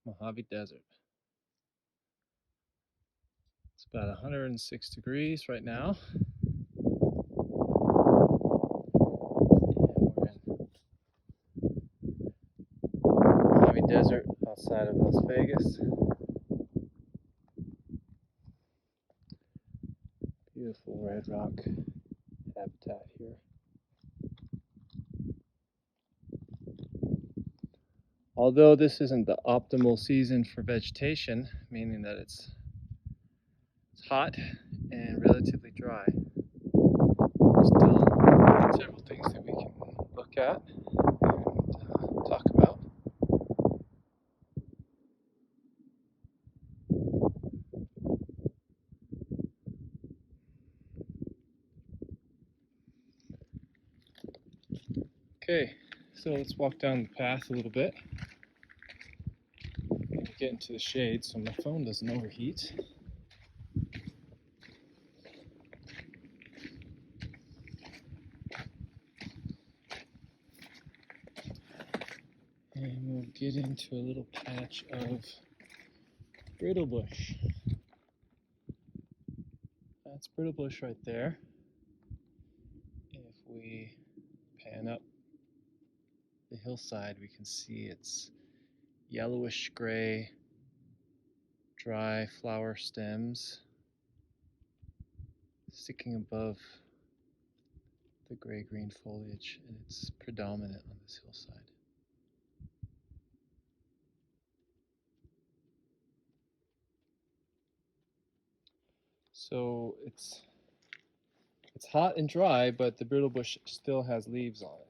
Mojave Desert. It's about 106 degrees right now. Mojave Desert outside of Las Vegas. Beautiful red rock habitat here. Although this isn't the optimal season for vegetation, meaning that it's hot and relatively dry, there's still several things that we can look at and talk about. Okay, so let's walk down the path a little bit and get into the shade so my phone doesn't overheat. And we'll get into a little patch of Brittlebush. That's Brittlebush right there. If we pan up the hillside, we can see it's yellowish gray, dry flower stems sticking above the gray-green foliage, and it's predominant on this hillside. So it's hot and dry, but the Brittlebush still has leaves on it.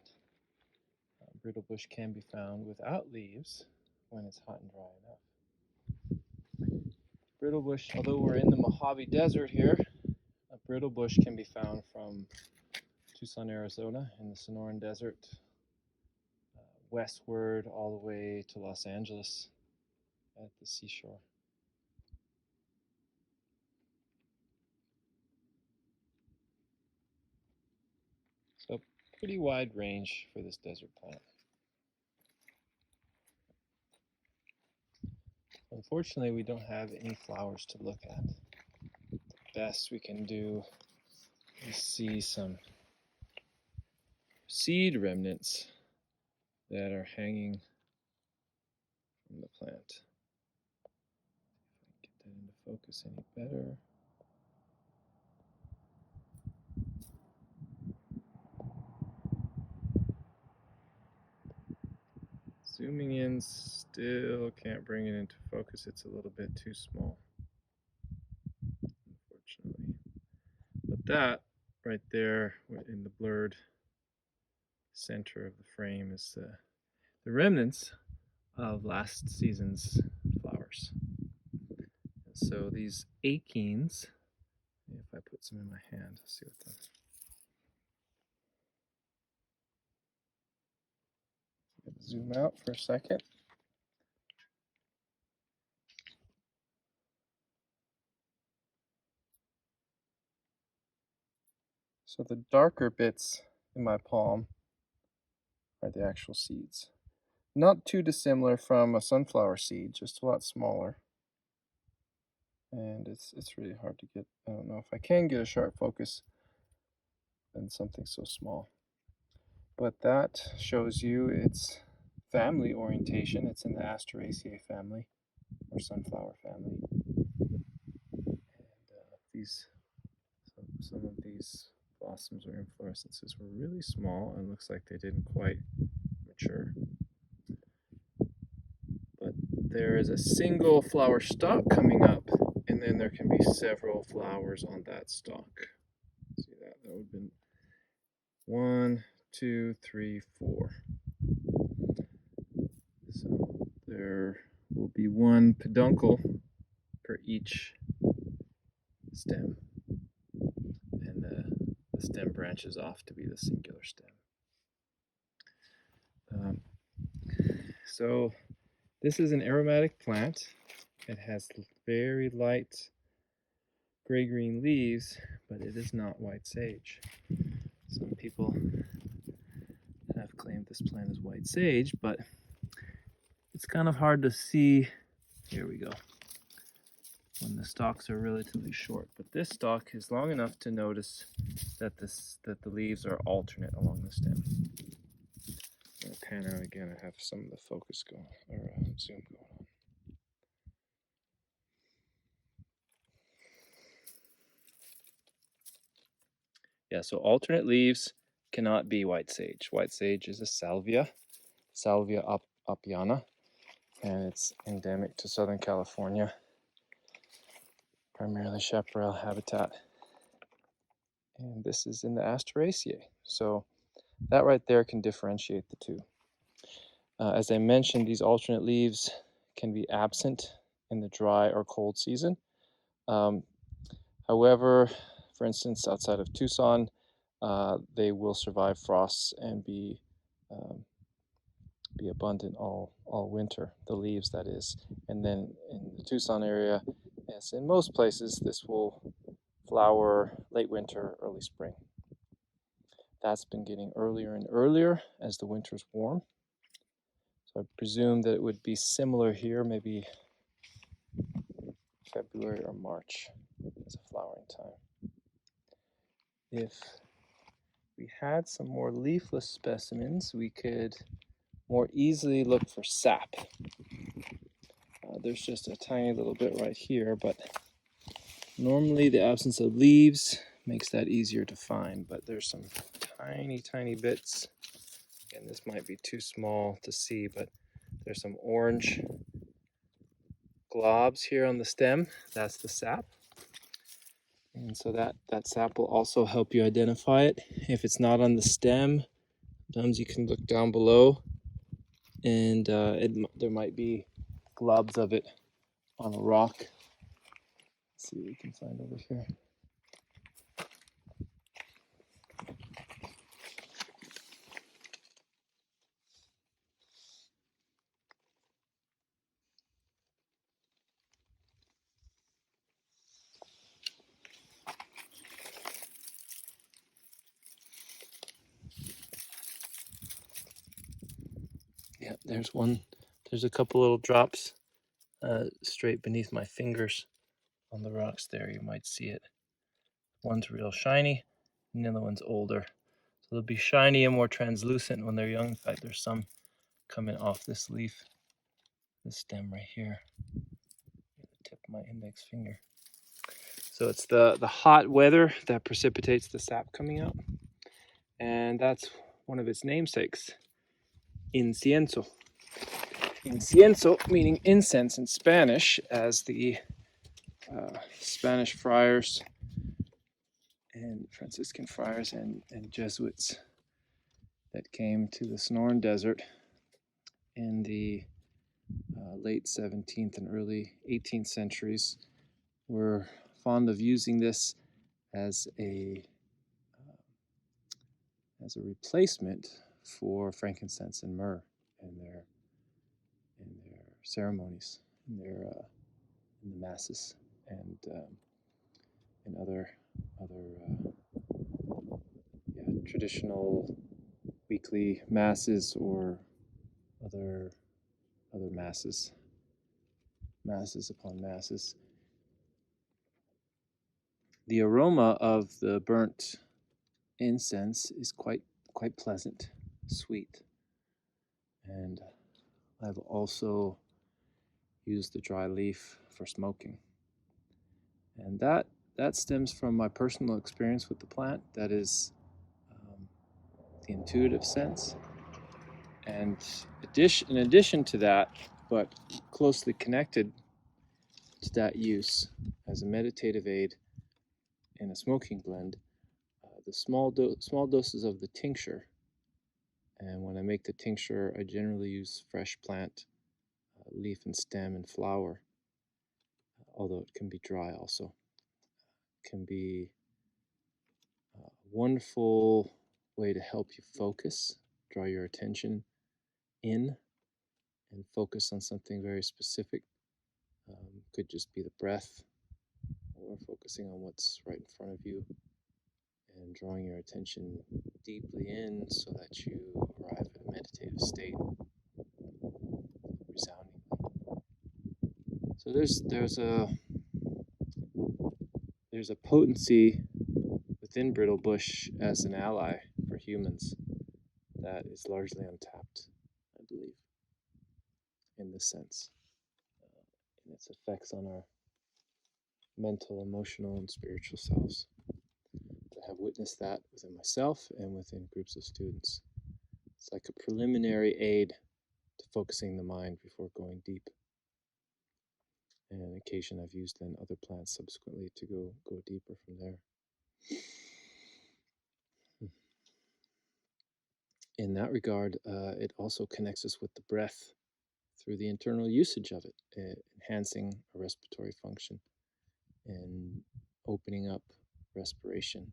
Brittlebush can be found without leaves when it's hot and dry enough. Brittlebush, although we're in the Mojave Desert here, a Brittlebush can be found from Tucson, Arizona, in the Sonoran Desert, westward all the way to Los Angeles at the seashore. So pretty wide range for this desert plant. Unfortunately, we don't have any flowers to look at. The best we can do is see some seed remnants that are hanging from the plant. Get that into focus any better. Zooming in, still can't bring it into focus. It's a little bit too small, unfortunately. But that right there in the blurred center of the frame is the remnants of last season's flowers. And so these achenes, if I put some in my hand, let's see what that is. Zoom out for a second. So the darker bits in my palm are the actual seeds. Not too dissimilar from a sunflower seed, just a lot smaller. And it's really hard to get. I don't know if I can get a sharp focus on something so small. But that shows you its family orientation. It's in the Asteraceae family, or sunflower family. And some of these blossoms or inflorescences were really small and looks like they didn't quite mature. But there is a single flower stalk coming up, and then there can be several flowers on that stalk. See that? That would have been 1, 2, 3, 4. So there will be one peduncle per each stem, and the stem branches off to be the singular stem. So this is an aromatic plant. It has very light gray-green leaves, but it is not white sage. Some people have claimed this plant is white sage, but it's kind of hard to see Here we go. When the stalks are relatively short, but this stalk is long enough to notice that the leaves are alternate along the stem. I'm going to pan out again. I have some of the focus going, or zoom going on. Yeah, so alternate leaves cannot be white sage. White sage is a salvia apiana, and it's endemic to Southern California, primarily chaparral habitat. And this is in the Asteraceae. So that right there can differentiate the two. As I mentioned, these alternate leaves can be absent in the dry or cold season. However, for instance, outside of Tucson, they will survive frosts and be abundant all winter, the leaves that is. And then in the Tucson area, as in most places, this will flower late winter, early spring. That's been getting earlier and earlier as the winters warm. So I presume that it would be similar here, maybe February or March as a flowering time. If we had some more leafless specimens, we could more easily look for sap. There's just a tiny little bit right here, but normally the absence of leaves makes that easier to find, but there's some tiny bits, and this might be too small to see, but there's some orange globs here on the stem. That's the sap. And so that sap will also help you identify it. If it's not on the stem, sometimes you can look down below, and there might be globs of it on a rock. Let's see what we can find over here. Yeah, there's one. There's a couple little drops straight beneath my fingers on the rocks there. You might see it. One's real shiny, and the other one's older. So they'll be shiny and more translucent when they're young. In fact, there's some coming off this leaf, this stem right here. The tip of my index finger. So it's the hot weather that precipitates the sap coming out, and that's one of its namesakes, incienso. Incienso meaning incense in Spanish, as the Spanish friars and Franciscan friars and Jesuits that came to the Sonoran Desert in the late 17th and early 18th centuries were fond of using this as a replacement for frankincense and myrrh in their ceremonies, in the masses, and in other traditional weekly masses or other masses upon masses. The aroma of the burnt incense is quite pleasant, sweet, and I've also used the dry leaf for smoking, and that stems from my personal experience with the plant. That is the intuitive sense, and in addition to that, but closely connected to that use as a meditative aid in a smoking blend, the small doses of the tincture. And when I make the tincture, I generally use fresh plant, leaf and stem and flower, although it can be dry also. It can be a wonderful way to help you focus, draw your attention in, and focus on something very specific. Could just be the breath, or focusing on what's right in front of you, and drawing your attention deeply in so that you arrive at a meditative state resoundingly. So there's a potency within Brittlebush as an ally for humans that is largely untapped, I believe, in this sense, in its effects on our mental, emotional, and spiritual selves. I have witnessed that within myself and within groups of students. It's like a preliminary aid to focusing the mind before going deep. And on occasion I've used then other plants subsequently to go deeper from there. In that regard, it also connects us with the breath through the internal usage of it, enhancing a respiratory function and opening up respiration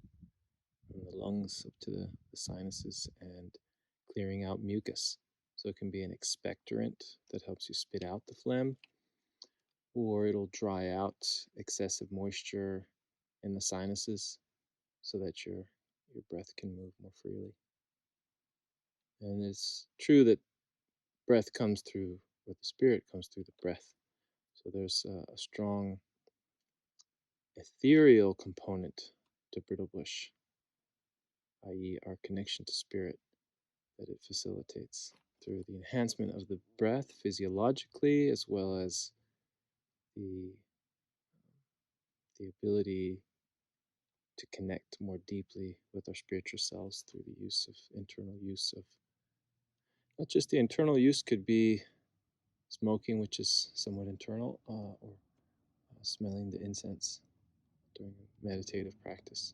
from the lungs up to the sinuses and clearing out mucus. So it can be an expectorant that helps you spit out the phlegm, or it'll dry out excessive moisture in the sinuses so that your breath can move more freely. And it's true that breath comes through, or the spirit comes through the breath. So there's a strong ethereal component to Brittlebush, i.e., our connection to spirit, that it facilitates through the enhancement of the breath physiologically, as well as the ability to connect more deeply with our spiritual selves through the internal use of, not just the internal use, could be smoking, which is somewhat internal, or smelling the incense during meditative practice.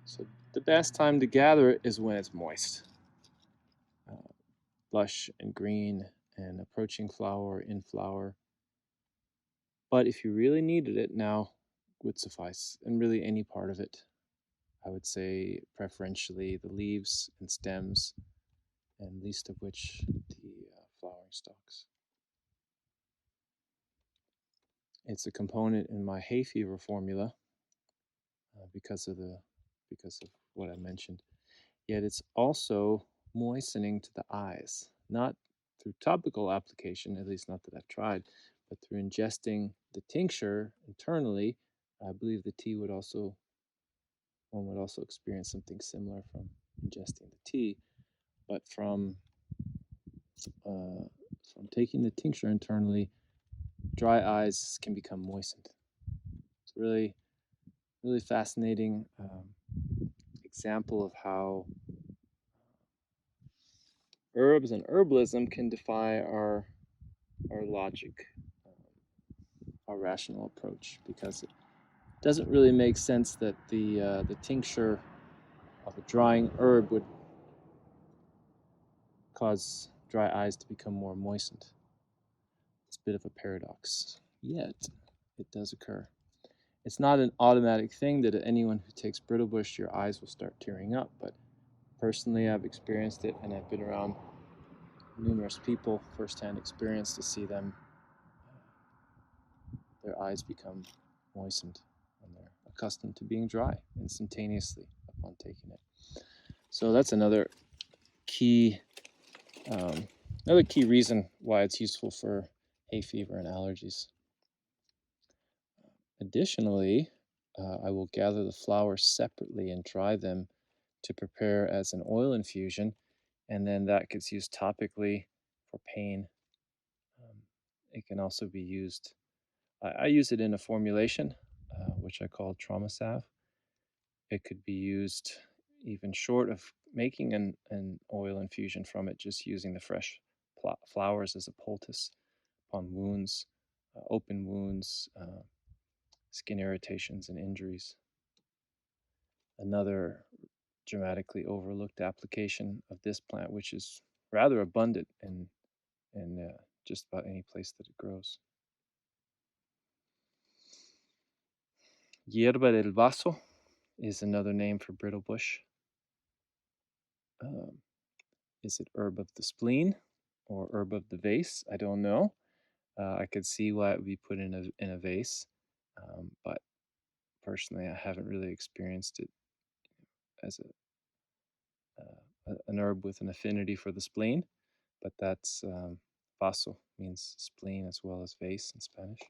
So the best time to gather it is when it's moist, lush and green and approaching flower, in flower. But if you really needed it, now would suffice, and really any part of it. I would say preferentially the leaves and stems, and least of which the flowering stalks. It's a component in my hay fever formula because of what I mentioned. Yet it's also moistening to the eyes, not through topical application, at least not that I've tried, but through ingesting the tincture internally. I believe one would also experience something similar from ingesting the tea, but from taking the tincture internally, dry eyes can become moistened. It's really, really fascinating example of how herbs and herbalism can defy our logic, our rational approach, because it doesn't really make sense that the tincture of a drying herb would cause dry eyes to become more moistened. It's a bit of a paradox, yet it does occur. It's not an automatic thing that anyone who takes Brittlebush, your eyes will start tearing up, but personally I've experienced it, and I've been around numerous people, firsthand experience, to see them, their eyes become moistened when they're accustomed to being dry instantaneously upon taking it. So that's another key reason why it's useful for hay fever and allergies. Additionally, I will gather the flowers separately and dry them to prepare as an oil infusion, and then that gets used topically for pain. It can also be used, I use it in a formulation, which I call trauma salve. It could be used even short of making an oil infusion from it, just using the fresh flowers as a poultice upon wounds, open wounds, skin irritations, and injuries. Another dramatically overlooked application of this plant, which is rather abundant in just about any place that it grows. Hierba del vaso is another name for Brittlebush. Is it herb of the spleen or herb of the vase? I don't know. I could see why it would be put in a vase, but personally, I haven't really experienced it as an herb with an affinity for the spleen, but that's vaso, means spleen as well as vase in Spanish.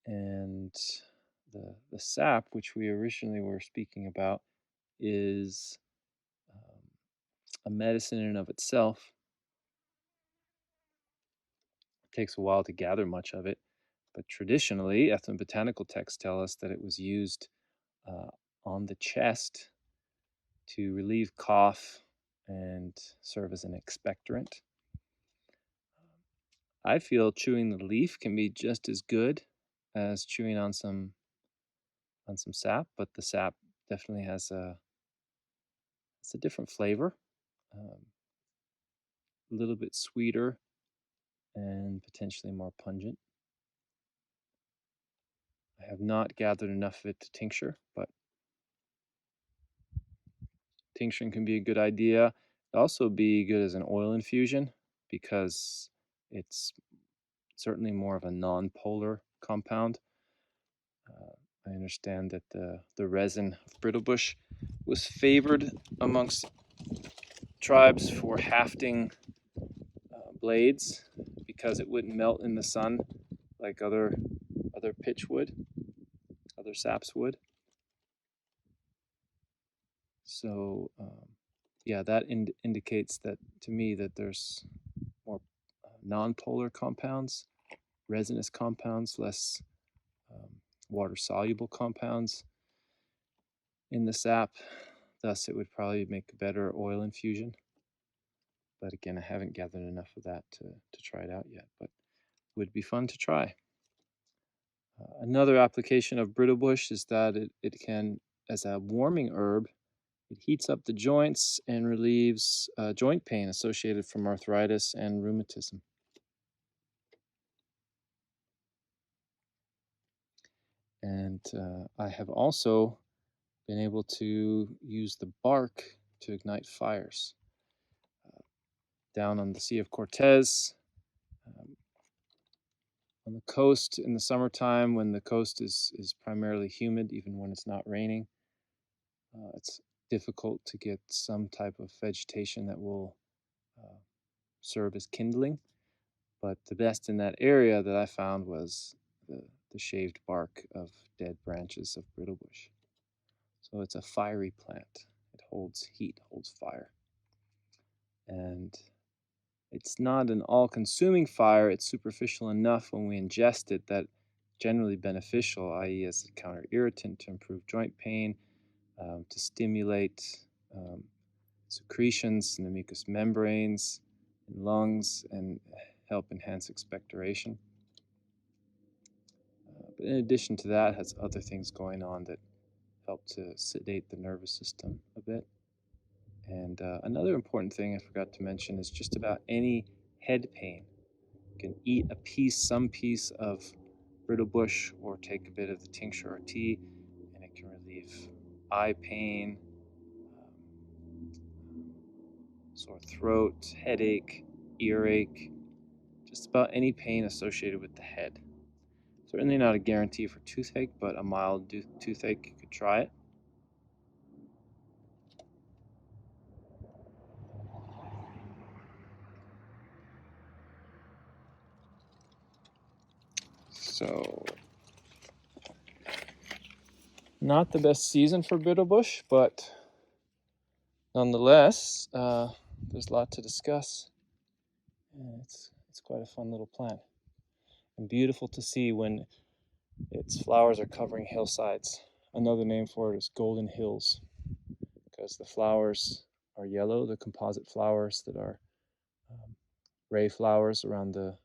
And the sap, which we originally were speaking about, is a medicine in and of itself. It takes a while to gather much of it, but traditionally, ethnobotanical texts tell us that it was used on the chest to relieve cough and serve as an expectorant. I feel chewing the leaf can be just as good as chewing on some sap, but the sap definitely has a different flavor, a little bit sweeter and potentially more pungent. I have not gathered enough of it to tincture, but tincturing can be a good idea. It'd also be good as an oil infusion because it's certainly more of a non-polar compound. I understand that the resin of Brittlebush was favored amongst tribes for hafting blades because it wouldn't melt in the sun like other pitch wood, other saps would. So yeah, that indicates that to me that there's more non-polar compounds, resinous compounds, less water-soluble compounds in the sap. Thus, it would probably make a better oil infusion. But again, I haven't gathered enough of that to try it out yet, but would be fun to try. Another application of Brittlebush is that it can, as a warming herb, it heats up the joints and relieves joint pain associated from arthritis and rheumatism. And I have also been able to use the bark to ignite fires. Down on the Sea of Cortez, on the coast in the summertime when the coast is primarily humid, even when it's not raining, it's difficult to get some type of vegetation that will serve as kindling. But the best in that area that I found was the shaved bark of dead branches of Brittlebush. So it's a fiery plant. It holds heat, holds fire. And it's not an all-consuming fire. It's superficial enough when we ingest it that generally beneficial, i.e. as a counter-irritant to improve joint pain, to stimulate secretions in the mucous membranes and lungs, and help enhance expectoration. But in addition to that, it has other things going on that help to sedate the nervous system a bit. And another important thing I forgot to mention is just about any head pain. You can eat some piece of Brittlebush or take a bit of the tincture or tea, and it can relieve eye pain, sore throat, headache, earache, just about any pain associated with the head. Certainly not a guarantee for toothache, but a mild toothache, you could try it. So, not the best season for Brittlebush, but nonetheless, there's a lot to discuss. And it's quite a fun little plant. And beautiful to see when its flowers are covering hillsides. Another name for it is golden hills, because the flowers are yellow, the composite flowers that are ray flowers around the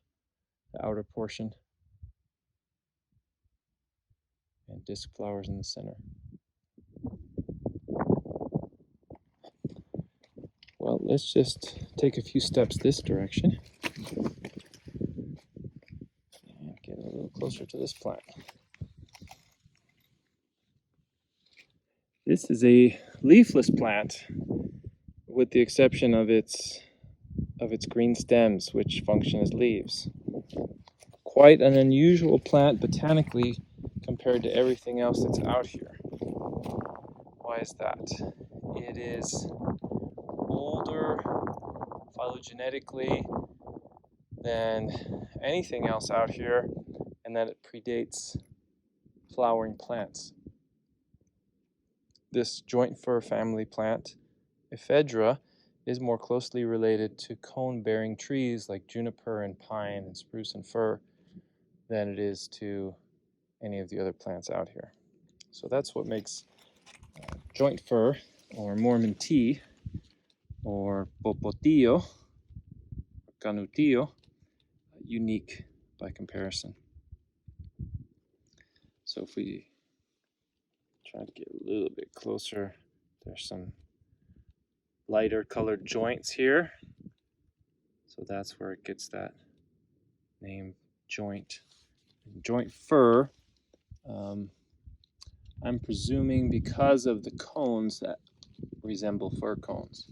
outer portion, and disc flowers in the center. Well, let's just take a few steps this direction and get a little closer to this plant. This is a leafless plant, with the exception of its green stems, which function as leaves. Quite an unusual plant botanically compared to everything else that's out here. Why is that? it is older phylogenetically than anything else out here, and that it predates flowering plants. This joint fir family plant, ephedra, is more closely related to cone-bearing trees like juniper and pine and spruce and fir than it is to any of the other plants out here. So that's what makes joint fir, or Mormon tea, or popotillo, or canutillo, unique by comparison. So if we try to get a little bit closer, there's some lighter colored joints here. So that's where it gets that name, joint. Joint fir, I'm presuming because of the cones that resemble fir cones.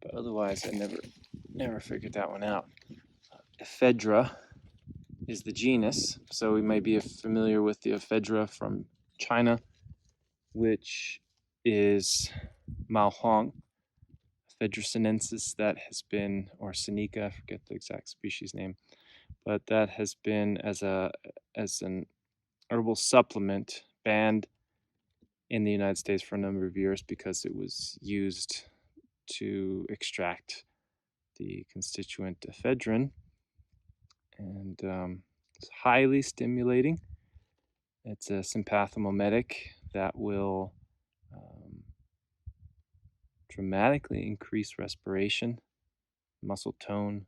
But otherwise, I never figured that one out. Ephedra is the genus, so we may be familiar with the ephedra from China, which is Maohuang, Ephedra sinensis, that has been, or Seneca, I forget the exact species name, but that has been as an herbal supplement banned in the United States for a number of years because it was used to extract the constituent ephedrine, and it's highly stimulating. It's a sympathomimetic that will dramatically increase respiration, muscle tone,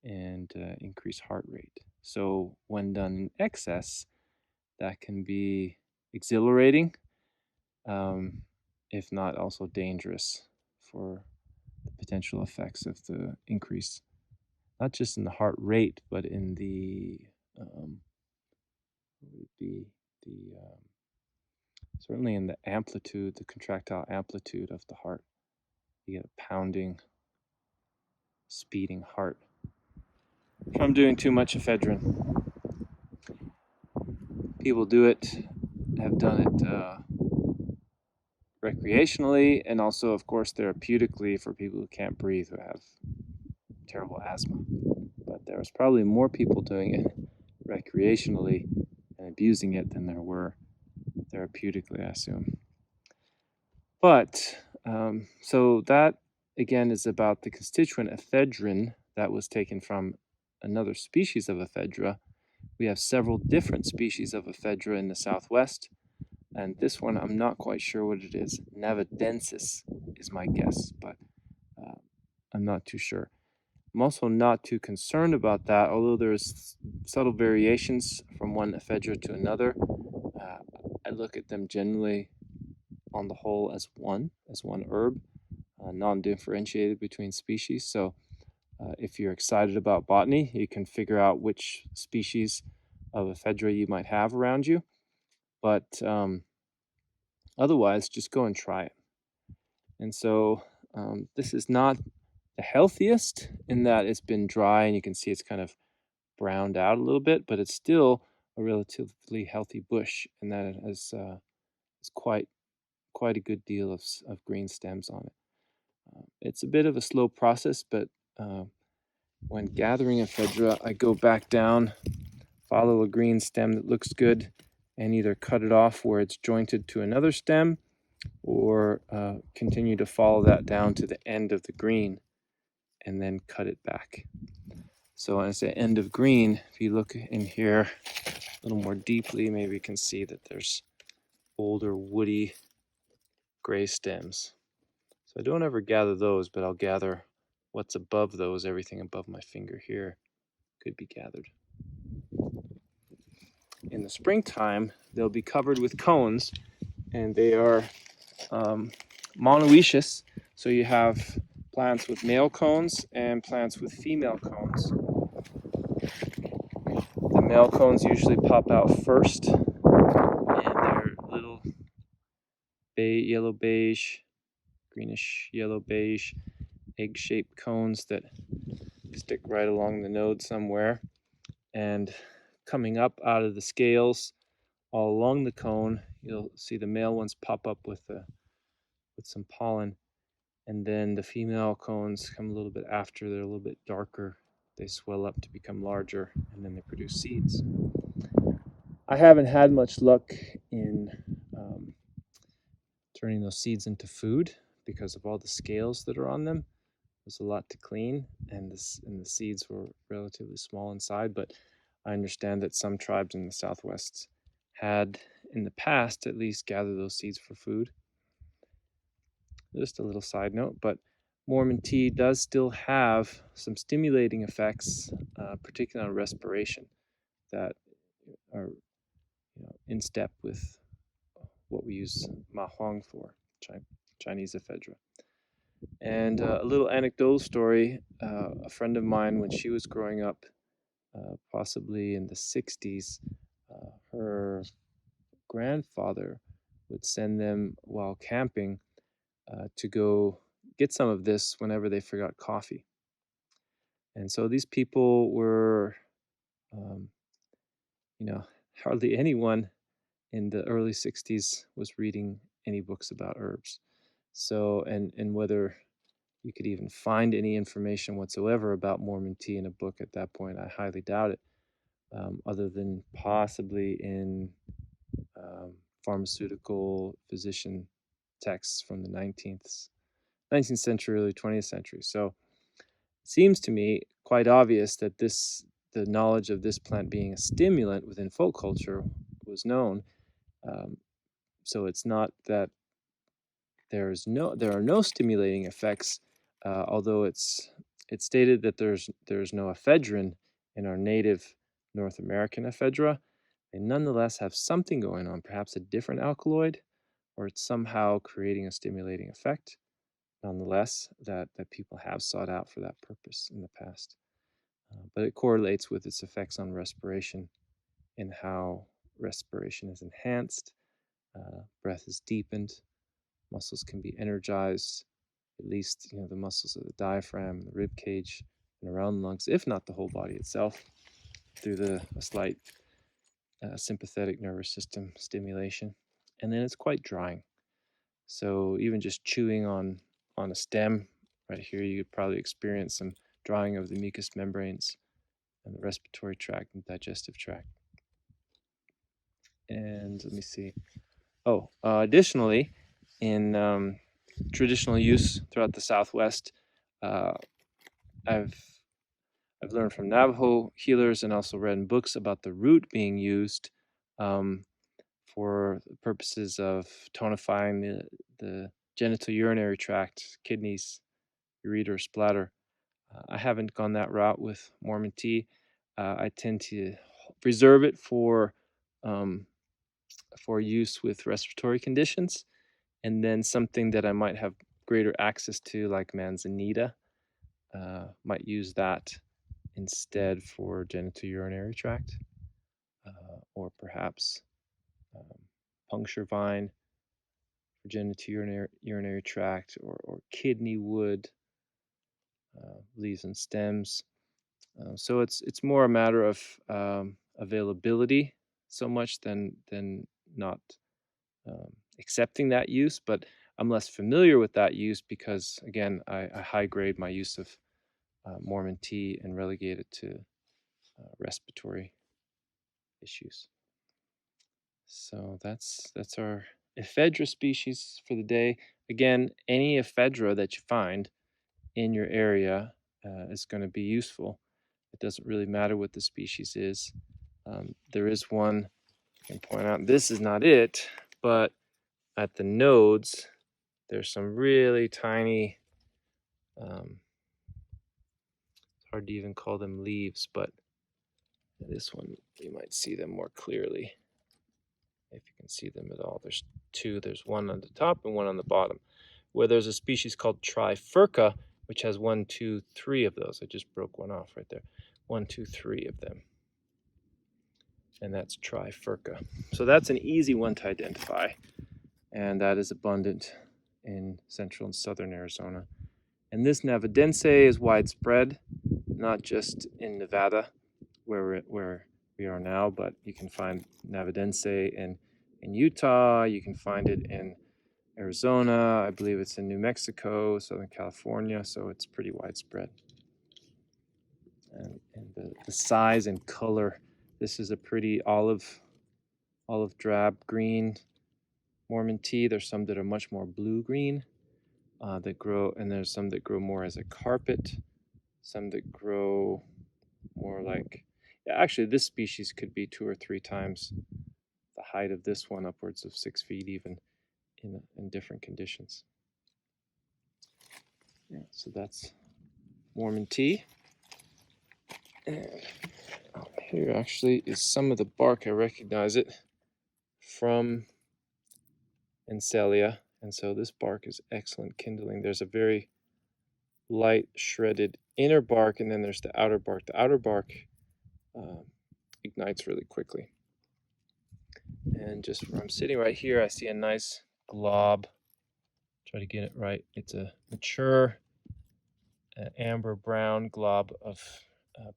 and increase heart rate. So when done in excess, that can be exhilarating, if not also dangerous for the potential effects of the increase, not just in the heart rate, but in the certainly in the amplitude, the contractile amplitude of the heart. You get a pounding, speeding heart from doing too much ephedrine. People do it, have done it recreationally, and also, of course, therapeutically for people who can't breathe, who have terrible asthma. But there was probably more people doing it recreationally and abusing it than there were therapeutically, I assume. But so that again is about the constituent ephedrine that was taken from another species of ephedra. We have several different species of ephedra in the Southwest, and this one I'm not quite sure what it is. Navadensis is my guess, but I'm not too sure. I'm also not too concerned about that, although there's subtle variations from one ephedra to another. I look at them generally on the whole as one herb, non-differentiated between species. So if you're excited about botany, you can figure out which species of ephedra you might have around you. But otherwise, just go and try it. And so this is not the healthiest in that it's been dry and you can see it's kind of browned out a little bit, but it's still a relatively healthy bush, and that it has quite a good deal of green stems on it. It's a bit of a slow process, but when gathering ephedra, I go back down, follow a green stem that looks good, and either cut it off where it's jointed to another stem, or continue to follow that down to the end of the green and then cut it back. So when I say end of green, if you look in here a little more deeply, maybe you can see that there's older woody gray stems. So I don't ever gather those, but I'll gather what's above those. Everything above my finger here could be gathered. In the springtime, they'll be covered with cones, and they are monoecious. So you have plants with male cones and plants with female cones. The male cones usually pop out first, and they're little yellow beige, greenish yellow beige, egg-shaped cones that stick right along the node somewhere. And coming up out of the scales all along the cone, you'll see the male ones pop up with a with some pollen. And then the female cones come a little bit after. They're a little bit darker. They swell up to become larger, and then they produce seeds. I haven't had much luck in turning those seeds into food because of all the scales that are on them. There's a lot to clean, and the seeds were relatively small inside, but I understand that some tribes in the Southwest had, in the past at least, gathered those seeds for food. Just a little side note, but Mormon tea does still have some stimulating effects, particularly on respiration, that are in step with what we use mahuang for, Chinese ephedra. And a little anecdotal story, a friend of mine, when she was growing up, possibly in the 60s, her grandfather would send them while camping to go get some of this whenever they forgot coffee. And so these people were, hardly anyone in the early 60s was reading any books about herbs. So, and whether you could even find any information whatsoever about Mormon tea in a book at that point, I highly doubt it, other than possibly in pharmaceutical physician texts from the 19th century, early 20th century. So it seems to me quite obvious that the knowledge of this plant being a stimulant within folk culture was known. So it's not that there are no stimulating effects, although it's stated that there's no ephedrine in our native North American ephedra. They nonetheless have something going on, perhaps a different alkaloid, or it's somehow creating a stimulating effect, nonetheless, that people have sought out for that purpose in the past. But it correlates with its effects on respiration and how respiration is enhanced, breath is deepened, muscles can be energized, at least the muscles of the diaphragm, the rib cage, and around the lungs, if not the whole body itself, through a slight sympathetic nervous system stimulation. And then it's quite drying. So even just chewing on a stem right here, you could probably experience some drying of the mucous membranes and the respiratory tract and digestive tract. And let me see. Additionally, in traditional use throughout the Southwest, I've learned from Navajo healers and also read in books about the root being used for purposes of tonifying the genital urinary tract, kidneys, ureter, splatter. I haven't gone that route with Mormon tea. I tend to reserve it for use with respiratory conditions, and then something that I might have greater access to, like manzanita, might use that instead for genital urinary tract, or perhaps puncture vine for genital urinary tract, or kidney wood, leaves and stems. So it's more a matter of availability so much than not accepting that use, but I'm less familiar with that use because, again, I high grade my use of Mormon tea and relegate it to respiratory issues. So that's our ephedra species for the day. Again, any ephedra that you find in your area is going to be useful. It doesn't really matter what the species is. There is one I can point out. This is not it, but at the nodes, there's some really tiny, it's hard to even call them leaves, but this one, you might see them more clearly, if you can see them at all. There's two. There's one on the top and one on the bottom, where there's a species called Trifurca, which has 1, 2, 3 of those. I just broke one off right there. 1, 2, 3 of them. And that's Trifurca. So that's an easy one to identify, and that is abundant in central and southern Arizona. And this Navadense is widespread, not just in Nevada, where we are now, but you can find Navadense in Utah. You can find it in Arizona. I believe it's in New Mexico, Southern California, so it's pretty widespread. And the size and color, this is a pretty olive drab green Morman tea. There's some that are much more blue-green that grow, and there's some that grow more as a carpet, some that grow more like, yeah, actually this species could be 2 or 3 times the height of this one, upwards of 6 feet even in different conditions. Yeah, so that's Morman tea. And here actually is some of the bark. I recognize it from Encelia, and so this bark is excellent kindling. There's a very light shredded inner bark, and then there's the outer bark. The outer bark ignites really quickly. And just where I'm sitting right here, I see a nice glob. Try to get it right. It's a mature amber brown glob of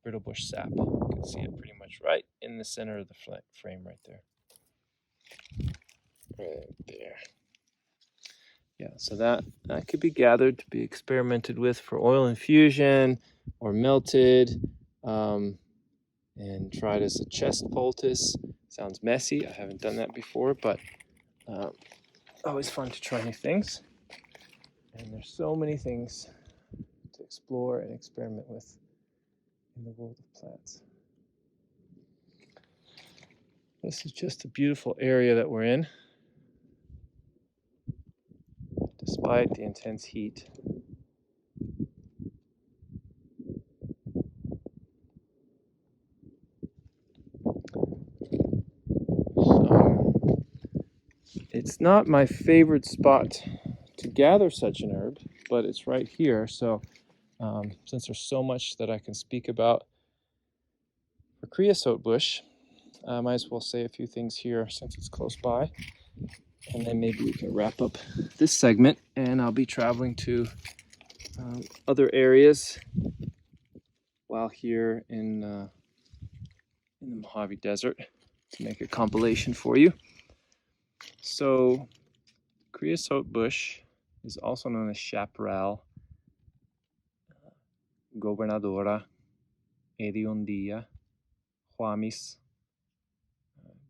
Brittlebush sap. You can see it pretty much right in the center of the frame right there. Right there. Yeah, so that could be gathered to be experimented with for oil infusion or melted and tried as a chest poultice. Sounds messy. I haven't done that before, but always fun to try new things. And there's so many things to explore and experiment with in the world of plants. This is just a beautiful area that we're in, despite the intense heat. So, it's not my favorite spot to gather such an herb, but it's right here. So since there's so much that I can speak about for creosote bush, I might as well say a few things here since it's close by. And then maybe we can wrap up this segment, and I'll be traveling to other areas while here in the Mojave Desert to make a compilation for you. So creosote bush is also known as chaparral, gobernadora, hediondilla, huamis,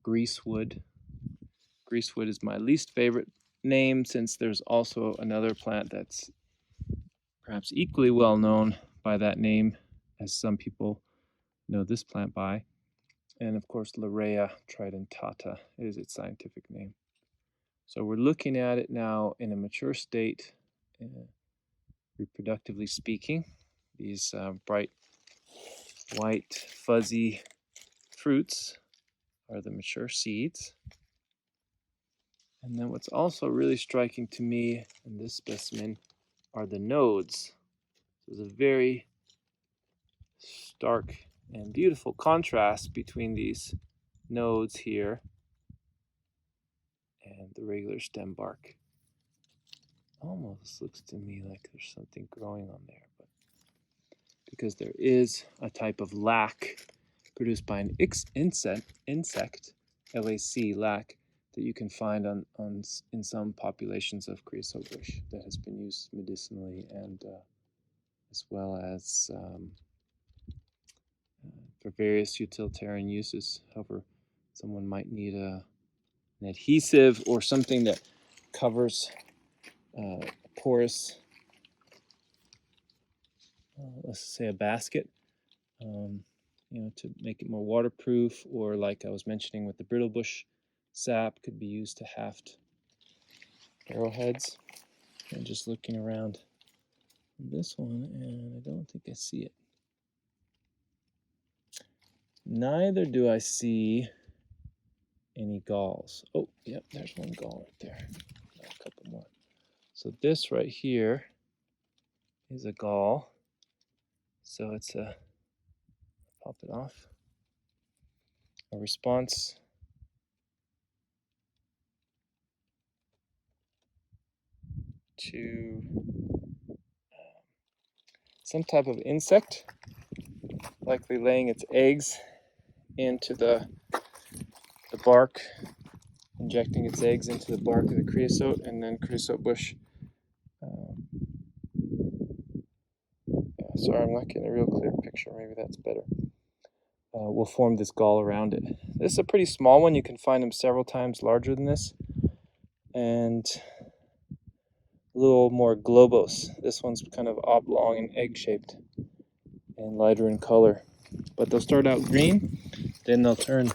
greasewood. Greasewood is my least favorite name, since there's also another plant that's perhaps equally well known by that name as some people know this plant by. And of course, Larea tridentata is its scientific name. So we're looking at it now in a mature state, reproductively speaking. These bright white fuzzy fruits are the mature seeds. And then what's also really striking to me in this specimen are the nodes. There's a very stark and beautiful contrast between these nodes here and the regular stem bark. Almost looks to me like there's something growing on there, but because there is a type of lac produced by an insect, LAC, lac, that you can find in some populations of creosote bush that has been used medicinally and as well as for various utilitarian uses. However, someone might need an adhesive or something that covers porous, let's say a basket, to make it more waterproof, or like I was mentioning with the Brittlebush sap, could be used to haft arrowheads. And just looking around this one, and I don't think I see it. Neither do I see any galls. Oh, yep, there's one gall right there. A couple more. So this right here is a gall. So it's pop it off. A response to some type of insect, likely laying its eggs into the bark injecting its eggs into the bark of the creosote, and then creosote bush. Sorry, I'm not getting a real clear picture. Maybe that's better. Will form this gall around it. This is a pretty small one. You can find them several times larger than this, and a little more globose. This one's kind of oblong and egg-shaped and lighter in color. But they'll start out green, then they'll turn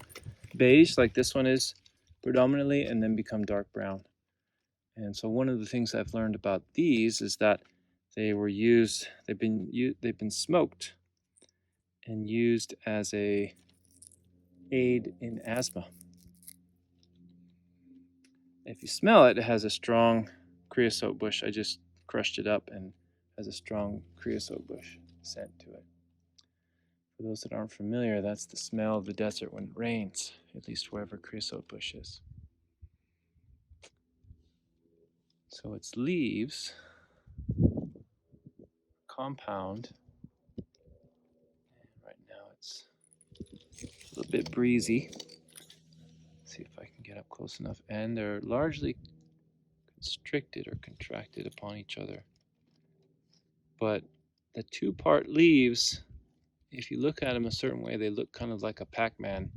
beige like this one is predominantly, and then become dark brown. And so one of the things I've learned about these is that they've been smoked and used as a aid in asthma. If you smell it, it has a strong creosote bush. I just crushed it up and has a strong creosote bush scent to it. For those that aren't familiar, that's the smell of the desert when it rains, at least wherever creosote bush is. So its leaves compound. Right now it's a little bit breezy. Let's see if I can get up close enough. And they're largely constricted or contracted upon each other. But the two-part leaves, if you look at them a certain way, they look kind of like a Pac-Man.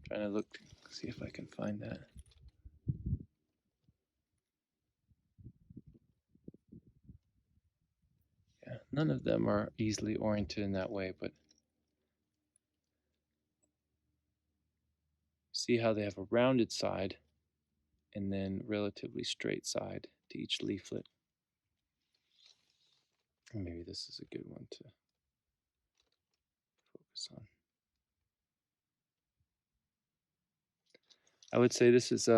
Trying to see if I can find that. Yeah, none of them are easily oriented in that way, but see how they have a rounded side and then relatively straight side to each leaflet. And maybe this is a good one to focus on. I would say this is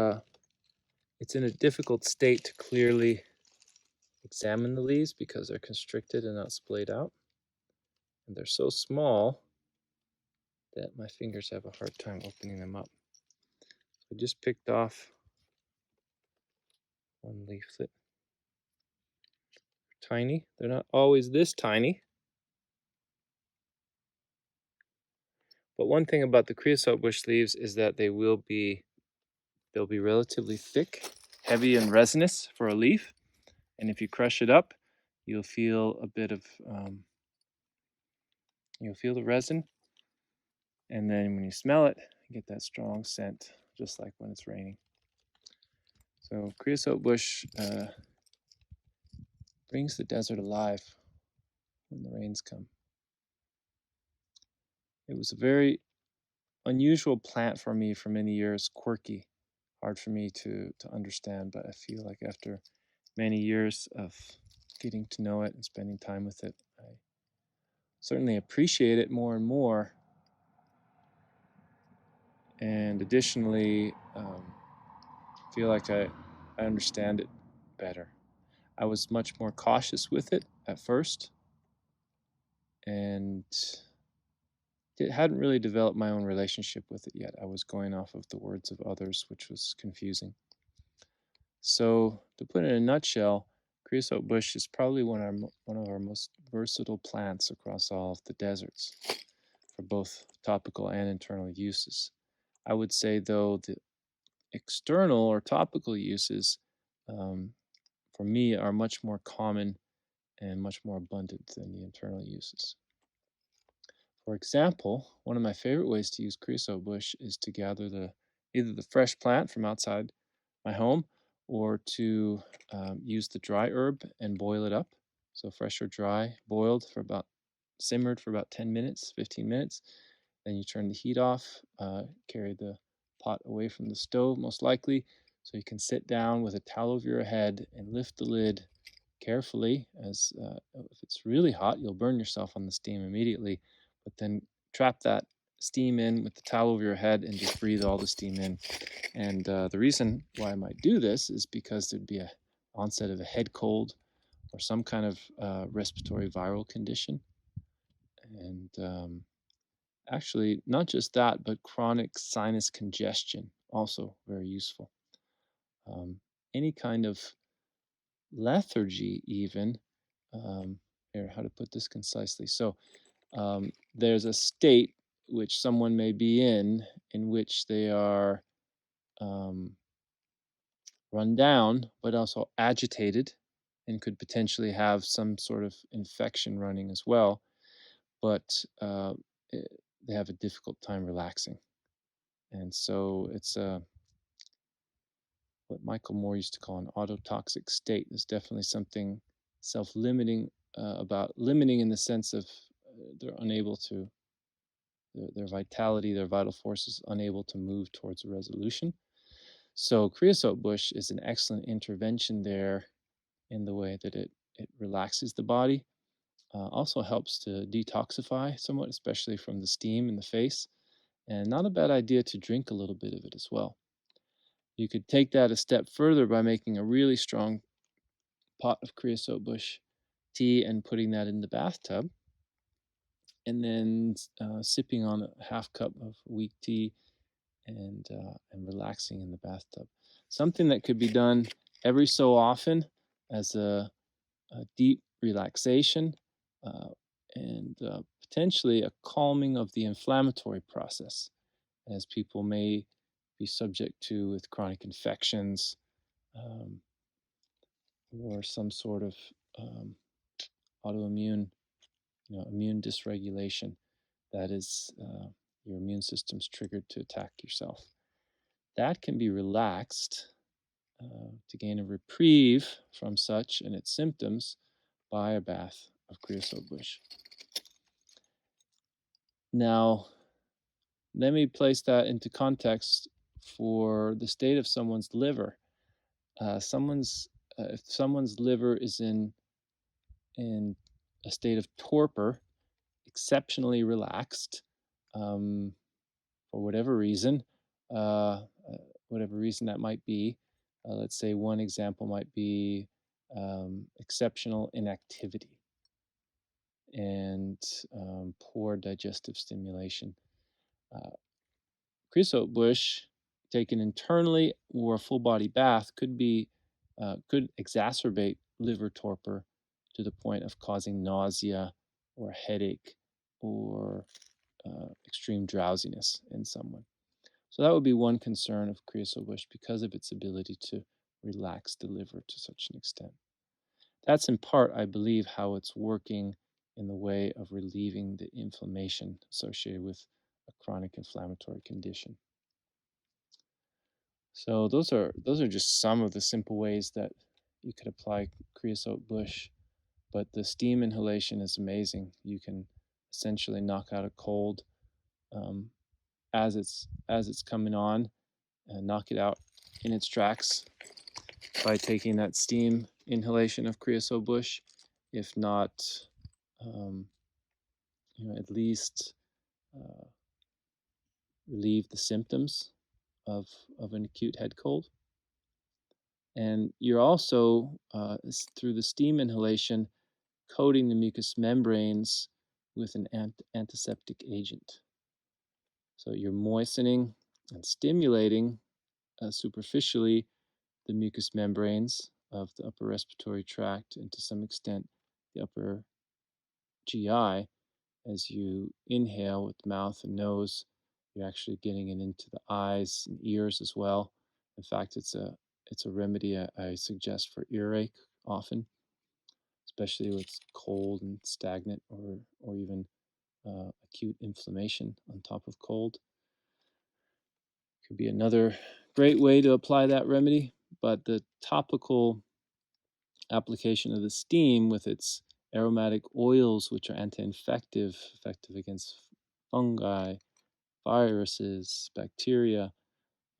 it's in a difficult state to clearly examine the leaves because they're constricted and not splayed out. And they're so small that my fingers have a hard time opening them up. I just picked off one leaflet. Tiny. They're not always this tiny. But one thing about the creosote bush leaves is that they'll be relatively thick, heavy and resinous for a leaf. And if you crush it up, you'll feel a bit of, you'll feel the resin. And then when you smell it, you get that strong scent, just like when it's raining. So creosote bush brings the desert alive when the rains come. It was a very unusual plant for me for many years, quirky, hard for me to understand, but I feel like after many years of getting to know it and spending time with it, I certainly appreciate it more and more. And additionally, feel like I understand it better. I was much more cautious with it at first, and hadn't really developed my own relationship with it yet. I was going off of the words of others, which was confusing. So to put it in a nutshell, creosote bush is probably one of our most versatile plants across all of the deserts for both topical and internal uses. I would say, though, the external or topical uses for me are much more common and much more abundant than the internal uses. For example, one of my favorite ways to use creosote bush is to gather either the fresh plant from outside my home or to use the dry herb and boil it up. So fresh or dry, boiled for simmered for about 10 minutes, 15 minutes. Then you turn the heat off, carry the pot away from the stove most likely, so you can sit down with a towel over your head and lift the lid carefully, as if it's really hot, you'll burn yourself on the steam immediately, but then trap that steam in with the towel over your head and just breathe all the steam in. And the reason why I might do this is because there'd be an onset of a head cold or some kind of respiratory viral condition. And actually, not just that, but chronic sinus congestion, also very useful. Any kind of lethargy even, here, how to put this concisely. So there's a state which someone may be in which they are run down, but also agitated, and could potentially have some sort of infection running as well. But they have a difficult time relaxing, and so it's what Michael Moore used to call an autotoxic state. There's definitely something self-limiting about limiting in the sense of they're unable to, their vitality, their vital force is unable to move towards a resolution. So creosote bush is an excellent intervention there in the way that it relaxes the body. Also helps to detoxify somewhat, especially from the steam in the face. And not a bad idea to drink a little bit of it as well. You could take that a step further by making a really strong pot of creosote bush tea and putting that in the bathtub, and then sipping on a half cup of weak tea and relaxing in the bathtub. Something that could be done every so often as a deep relaxation and potentially a calming of the inflammatory process, as people may be subject to with chronic infections or some sort of autoimmune, immune dysregulation. That is, your immune system's triggered to attack yourself. That can be relaxed to gain a reprieve from such and its symptoms by a bath of creosote bush. Now, let me place that into context for the state of someone's liver. If someone's liver is in a state of torpor, exceptionally relaxed, for whatever reason, whatever reason that might be. Let's say one example might be exceptional inactivity and poor digestive stimulation. Creosote bush, taken internally or a full body bath, could exacerbate liver torpor to the point of causing nausea or headache or extreme drowsiness in someone. So that would be one concern of creosote bush because of its ability to relax the liver to such an extent. That's in part, I believe, how it's working in the way of relieving the inflammation associated with a chronic inflammatory condition. So those are just some of the simple ways that you could apply creosote bush, but the steam inhalation is amazing. You can essentially knock out a cold as it's coming on, and knock it out in its tracks by taking that steam inhalation of creosote bush. If not, at least relieve the symptoms of an acute head cold. And you're also, through the steam inhalation, coating the mucous membranes with an antiseptic agent. So you're moistening and stimulating superficially the mucous membranes of the upper respiratory tract and to some extent the upper GI. As you inhale with the mouth and nose, you're actually getting it into the eyes and ears as well. In fact, it's a remedy I suggest for earache often, especially with cold and stagnant or even acute inflammation on top of cold. Could be another great way to apply that remedy, but the topical application of the steam with its aromatic oils, which are anti-infective, effective against fungi, viruses, bacteria.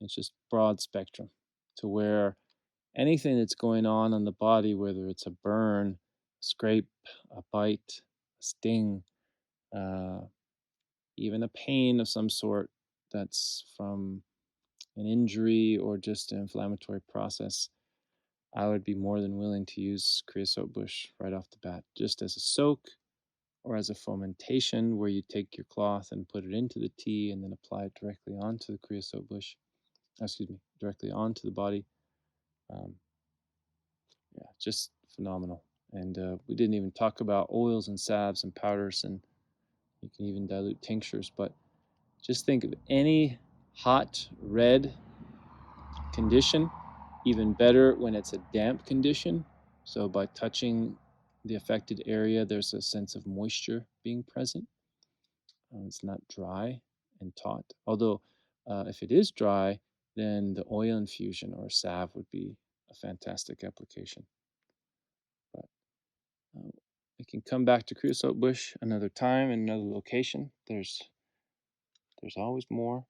It's just broad spectrum to where anything that's going on the body, whether it's a burn, a scrape, a bite, a sting, even a pain of some sort that's from an injury or just an inflammatory process, I would be more than willing to use creosote bush right off the bat, just as a soak or as a fomentation where you take your cloth and put it into the tea and then apply it directly onto the creosote bush, directly onto the body. Yeah, just phenomenal. And we didn't even talk about oils and salves and powders, and you can even dilute tinctures, but just think of any hot, red, condition. Even better when it's a damp condition. So by touching the affected area, there's a sense of moisture being present. It's not dry and taut. Although if it is dry, then the oil infusion or salve would be a fantastic application. But we can come back to creosote bush another time in another location. There's always more.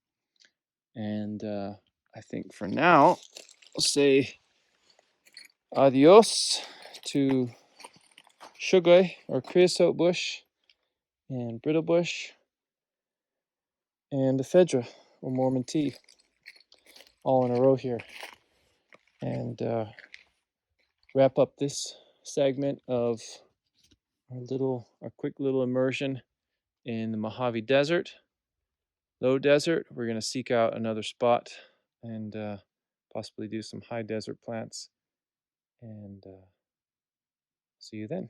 And I think for now, I'll say adios to shugoi or creosote bush and brittlebush and ephedra or Morman tea all in a row here. And wrap up this segment of our quick little immersion in the Mojave Desert, low desert. We're going to seek out another spot and possibly do some high desert plants. And see you then.